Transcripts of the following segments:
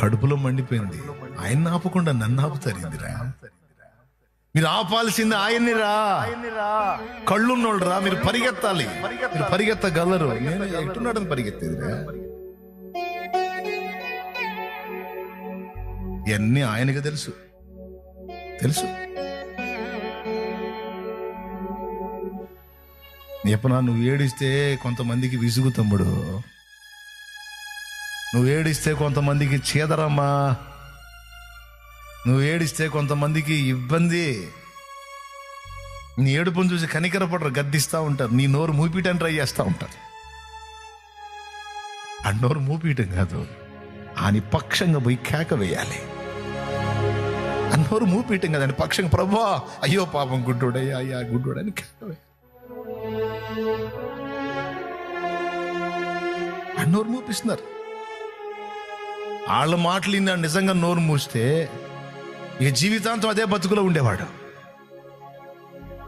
కడుపులో మండిపోయింది. ఆయన ఆపకుండా నన్ను ఆపుతారిందిరా. మీరు ఆపాల్సింది ఆయన్ని రా. కళ్ళున్నోళ్ళు రా, మీరు పరిగెత్తాలి. మీరు పరిగెత్తగలరు. నేను ఎట్టున్నాడని పరిగెత్తేదిరా. ఇవన్నీ ఆయనకి తెలుసు. చెప్పనా, నువ్వు ఏడిస్తే కొంతమందికి విసుగు తమ్ముడు. నువ్వు ఏడిస్తే కొంతమందికి చీదరమ్మా. నువ్వు ఏడిస్తే కొంతమందికి ఇబ్బంది. నీ ఏడుపును చూసి కనికరపడరు, గద్దిస్తూ ఉంటారు. నీ నోరు మూపియటానికి ట్రై చేస్తూ ఉంటారు. ఆ నోరు మూపియటం కాదు, అని పక్షంగా పోయి కేక వేయాలి. ఆ నోరు మూపియటం కదండి, పక్షంగా ప్రభువా అయ్యో పాపం గుడ్డోడయ్యా, అయ్యా గుడ్డోడని కేక వేయాలి. ఆ నోరు మూపిస్తున్నారు. వాళ్ళ మాటలు నిజంగా నోరు మూస్తే ఇక జీవితాంతం అదే బతుకులో ఉండేవాడు.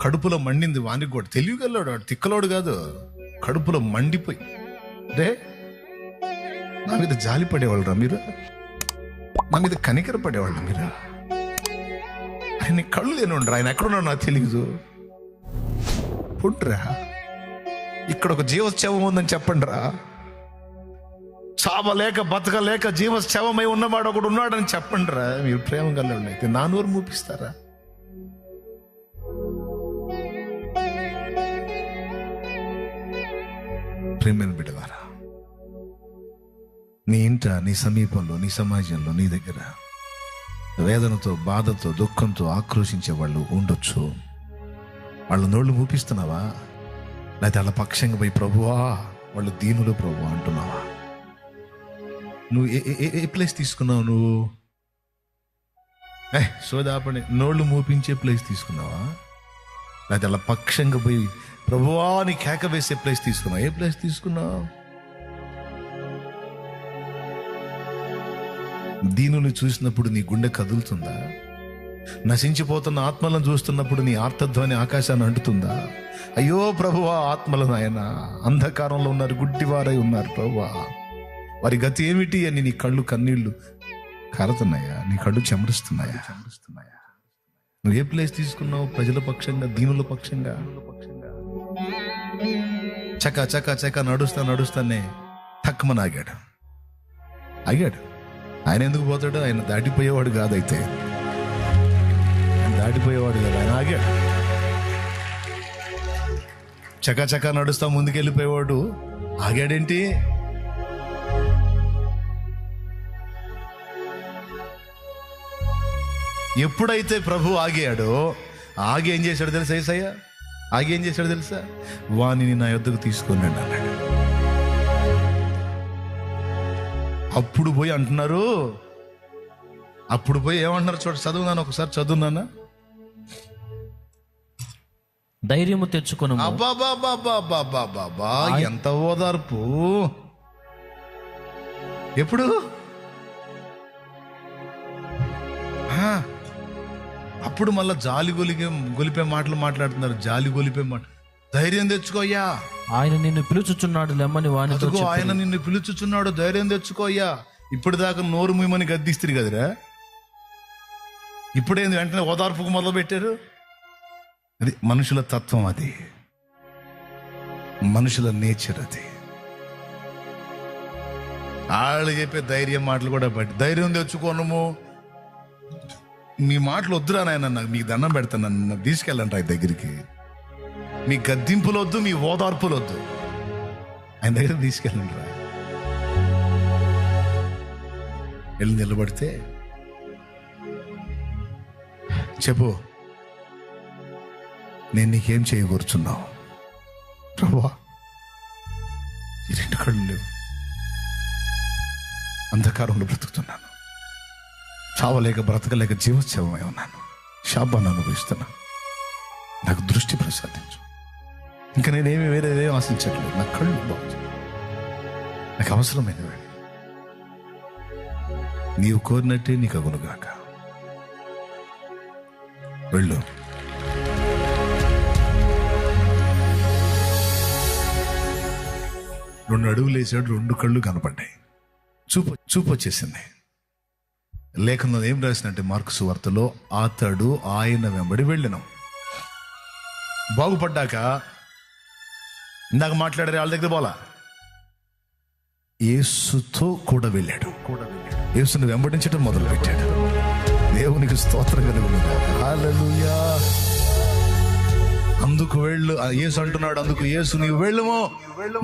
కడుపులో మండింది వానికి కూడా. తెలియగలడు వాడు, తిక్కలోడు కాదు. కడుపులో మండిపోయి రే, నా మీద జాలి పడేవాళ్ళరా మీరు, నా మీద కనికర పడేవాళ్ళు మీరు. ఆయన కళ్ళు లేనుండ్రా, ఆయన ఎక్కడున్నాడు నాకు తెలియదు. పుట్రా, ఇక్కడ ఒక జీవోత్సవం ఉందని చెప్పండి రా. చావలేక బతకలేక జీవశవమై ఉన్నవాడు ఒకడు ఉన్నాడని చెప్పండి రా. మీరు ప్రేమ గలవాళ్ళు అయితే నా నోరు మూపిస్తారా? ప్రేమను బిడ్డలారా, నీ ఇంట, నీ సమీపంలో, నీ సమాజంలో, నీ దగ్గర వేదనతో, బాధతో, దుఃఖంతో ఆక్రోశించే వాళ్ళు ఉండొచ్చు. వాళ్ళ నోళ్ళు మూపిస్తున్నావా? లేకపోతే వాళ్ళ పక్షంగా పోయి ప్రభువా వాళ్ళు దీనులు ప్రభు అంటున్నావా? నువ్వు ఏ ప్లేస్ తీసుకున్నావు? నువ్వు సోదాపడి నోళ్ళు మూపించే ప్లేస్ తీసుకున్నావా? లేకపోతే అలా పక్షంగా పోయి ప్రభువా అని కేక వేసే ప్లేస్ తీసుకున్నావు? ఏ ప్లేస్ తీసుకున్నావు? దీనుని చూసినప్పుడు నీ గుండె కదులుతుందా? నశించిపోతున్న ఆత్మలను చూస్తున్నప్పుడు నీ ఆర్తధ్వని ఆకాశాన్ని అంటుతుందా? అయ్యో ప్రభువా, ఆత్మలను ఆయన అంధకారంలో ఉన్నారు, గుడ్డివారై ఉన్నారు ప్రభువా, వారి గతి ఏమిటి అని నీ కళ్ళు కన్నీళ్లు కారుతున్నాయా? నీ కళ్ళు చెమరుస్తున్నాయా? నువ్వు ఏ ప్లేస్ తీసుకున్నావు? ప్రజల పక్షంగా, దీనుల పక్షంగా? చక చక చక నడుస్తానే తక్కువని ఆగాడు. ఆయన ఎందుకు పోతాడు? ఆయన దాటిపోయేవాడు కాదైతే, ఆయన దాటిపోయేవాడు కాదు, ఆయన ఆగాడు. చక చక నడుస్తా ముందుకెళ్ళిపోయేవాడు ఆగాడేంటి? ఎప్పుడైతే ప్రభు ఆగాడో, ఆగి ఏం చేశాడు తెలుసా? యేసయ్య ఆగి ఏం చేశాడు తెలుసా? వానిని నా యొద్దకు తీసుకొని అన్నాడు. అప్పుడు పోయి అంటున్నారు, అప్పుడు పోయి ఏమంటున్నారు చదువున్నాను, ఒకసారి చదువున్నానా? ధైర్యము తెచ్చుకొను. అబ్బాబాబాబాబాబాబా, ఎంత ఓదార్పు! ఎప్పుడు? అప్పుడు మళ్ళా జాలి గొలిపే మాటలు మాట్లాడుతున్నారు. జాలి గొలిపే మాట. ధైర్యం తెచ్చుకోయ్యా, ఆయన నిన్ను పిలుచుచున్నాడు లెమ్మని వానితో చెప్పి. ఆయన నిన్ను పిలుచుచున్నాడు, ధైర్యం తెచ్చుకోయ్యా. ఇప్పుడు దాకా నోరు మూయమని గద్దిస్తుంది కదరా, ఇప్పుడేంది వెంటనే ఓదార్పుకు మొదలు పెట్టారు? అది మనుషుల తత్వం, అది మనుషుల నేచర్. అది వాళ్ళు చెప్పే ధైర్యం మాటలు కూడా బట్టి ధైర్యం తెచ్చుకోనము. మీ మాటలు వద్దురా నాయన, నాకు మీకు దండం పెడతాను, నన్ను తీసుకెళ్ళండి ఆయన దగ్గరికి. మీ గద్దింపులు వద్దు, మీ ఓదార్పులు వద్దు, ఆయన దగ్గర తీసుకెళ్ళండి రా. వెళ్ళి నిలబడితే చెప్పు, నేను నీకేం చేయకూర్చున్నావు? ప్రభువా, ఈ రెండు కళ్ళు లేవు, అంధకారంలో బ్రతుకుతున్నాను, చావలేక బ్రతకలేక జీవోత్సవమై ఉన్నాను, శాపాన్ని అనుభవిస్తున్నా, నాకు దృష్టి ప్రసాదించు. ఇంకా నేనేమి వేరేదే ఆశించట్లేదు, నా కళ్ళు బాగు, నాకు అవసరమైనవి నీవు కోరినట్టే నీకు అగునుగాక. వెళ్ళు. రెండు అడుగులు వేసాడు, రెండు కళ్ళు కనపడ్డాయి, చూపు వచ్చేసింది. లేఖనంలో ఏం రాసినట్టే మార్కు సువార్తలో, అతడు ఆయన వెంబడి వెళ్ళెను. బాగుపడ్డాక ఇందాక మాట్లాడారు వాళ్ళ దగ్గర పోలా, యేసుతో కూడా వెళ్ళాడు. యేసుని వెంబడించడం మొదలు పెట్టాడు. దేవునికి స్తోత్రం కలుగునుగా. హల్లెలూయా. అందుకు వెళ్ళు, యేసు అంటున్నాడు, అందుకు యేసు నీవు వెళ్ళుమో,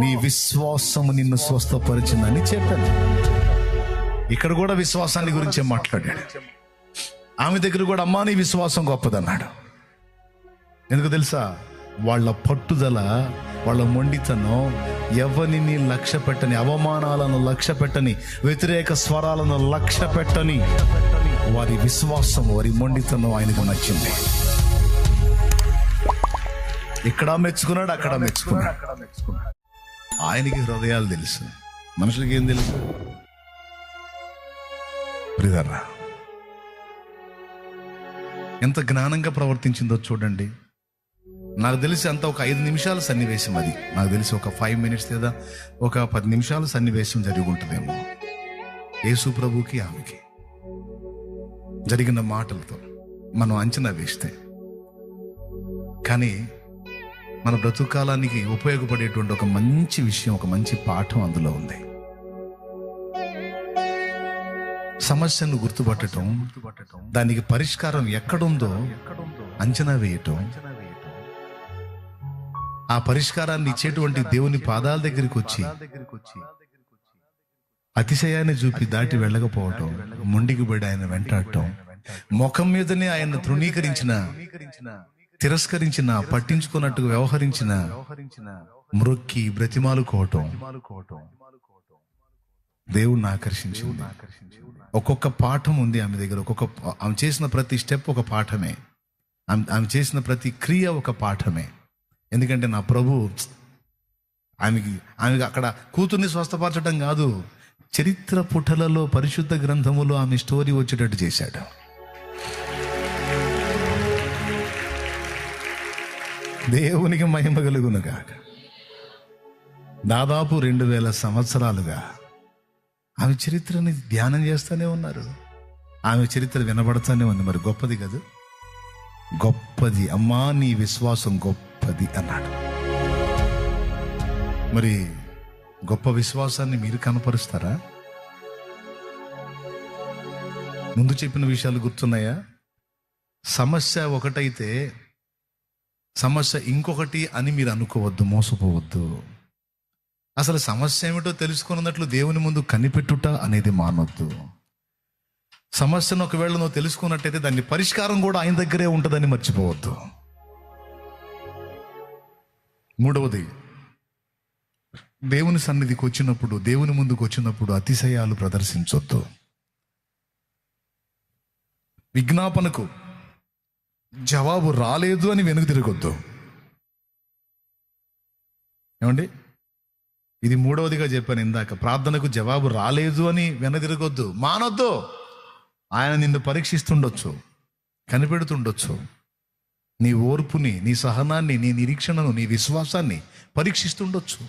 నీ విశ్వాసము నిన్ను స్వస్థపరిచిందని చెప్పాను. ఇక్కడ కూడా విశ్వాసాన్ని గురించే మాట్లాడాడు. ఆమె దగ్గర కూడా అమ్మా నీ విశ్వాసం గొప్పదన్నాడు. ఎందుకు తెలుసా? వాళ్ళ పట్టుదల, వాళ్ళ మొండితనం, ఎవరిని లక్ష్య పెట్టని, అవమానాలను లక్ష్య పెట్టని, వ్యతిరేక స్వరాలను లక్ష్య పెట్టని వారి విశ్వాసం, వారి మొండితనం ఆయనకు నచ్చింది. ఇక్కడ మెచ్చుకున్నాడు, అక్కడ మెచ్చుకున్నాడు. ఆయనకి హృదయాలు తెలుసు, మనుషులకి ఏం తెలుసు? ప్రియులారా, ఎంత జ్ఞానంగా ప్రవర్తించిందో చూడండి. నాకు తెలిసి అంత ఒక 5 నిమిషాల సన్నివేశం అది. నాకు తెలిసి ఒక 5 మినిట్స్ లేదా ఒక 10 నిమిషాల సన్నివేశం జరిగి ఉంటుందేమో. యేసు ప్రభుకి ఆమెకి జరిగిన మాటలతో మనం అంచనా వేస్తే. కానీ మన బ్రతుకాలానికి ఉపయోగపడేటువంటి ఒక మంచి విషయం, ఒక మంచి పాఠం అందులో ఉంది. సమస్యను గుర్తుపట్టడం, దానికి పరిష్కారం ఎక్కడుందో అంచనా వేయటం, ఆ పరిష్కారాన్ని ఇచ్చేటువంటి దేవుని పాదాల దగ్గరికి వచ్చి అతిశయాన్ని చూపి దాటి వెళ్ళకపోవటం, మొండికి పడి ఆయన వెంటాడటం, ముఖం మీదనే ఆయన తృణీకరించిన, తిరస్కరించిన, పట్టించుకున్నట్టుగా వ్యవహరించిన, మ్రొక్కి బ్రతిమాలుకోవటం దేవుణ్ణి ఆకర్షించింది. ఒక్కొక్క పాఠం ఉంది ఆమె దగ్గర. ఆమె చేసిన ప్రతి స్టెప్ ఒక పాఠమే. ఆమె చేసిన ప్రతి క్రియ ఒక పాఠమే. ఎందుకంటే నా ప్రభు ఆమెకి అక్కడ కూతుర్ని స్వస్థపరచడం కాదు, చరిత్ర పుటలలో, పరిశుద్ధ గ్రంథములో ఆమె స్టోరీ వచ్చేటట్టు చేశాడు. దేవునికి మహిమ కలుగునుగా. దాదాపు 2000 సంవత్సరాలుగా ఆమె చరిత్రని ధ్యానం చేస్తూనే ఉన్నారు. ఆమె చరిత్ర వినబడుతూనే ఉంది. మరి గొప్పది కదా, గొప్పది. అమ్మా నీ విశ్వాసం గొప్పది అన్నాడు. మరి గొప్ప విశ్వాసాన్ని మీరు కనపరుస్తారా? ముందు చెప్పిన విషయాలు గుర్తున్నాయా? సమస్య ఒకటైతే సమస్య ఇంకొకటి అని మీరు అనుకోవద్దు, మోసపోవద్దు. అసలు సమస్య ఏమిటో తెలుసుకున్నట్లు దేవుని ముందు కనిపెట్టుట అనేది మానొద్దు. సమస్యను ఒకవేళ నువ్వు తెలుసుకున్నట్టయితే దాన్ని పరిష్కారం కూడా ఆయన దగ్గరే ఉంటుందని మర్చిపోవద్దు. మూడవది, దేవుని సన్నిధికి వచ్చినప్పుడు, దేవుని ముందుకు వచ్చినప్పుడు అతిశయాలు ప్రదర్శించొద్దు. విజ్ఞాపనకు జవాబు రాలేదు అని వెనుక తిరగొద్దు. ఏమండి, ఇది మూడవదిగా చెప్పాను ఇందాక. ప్రార్థనకు జవాబు రాలేదు అని వెనదిరగొద్దు, మానొద్దు. ఆయన నిన్ను పరీక్షిస్తుండొచ్చు, కనిపెడుతుండొచ్చు. నీ ఓర్పుని, నీ సహనాన్ని, నీ నిరీక్షణను, నీ విశ్వాసాన్ని పరీక్షిస్తుండొచ్చు.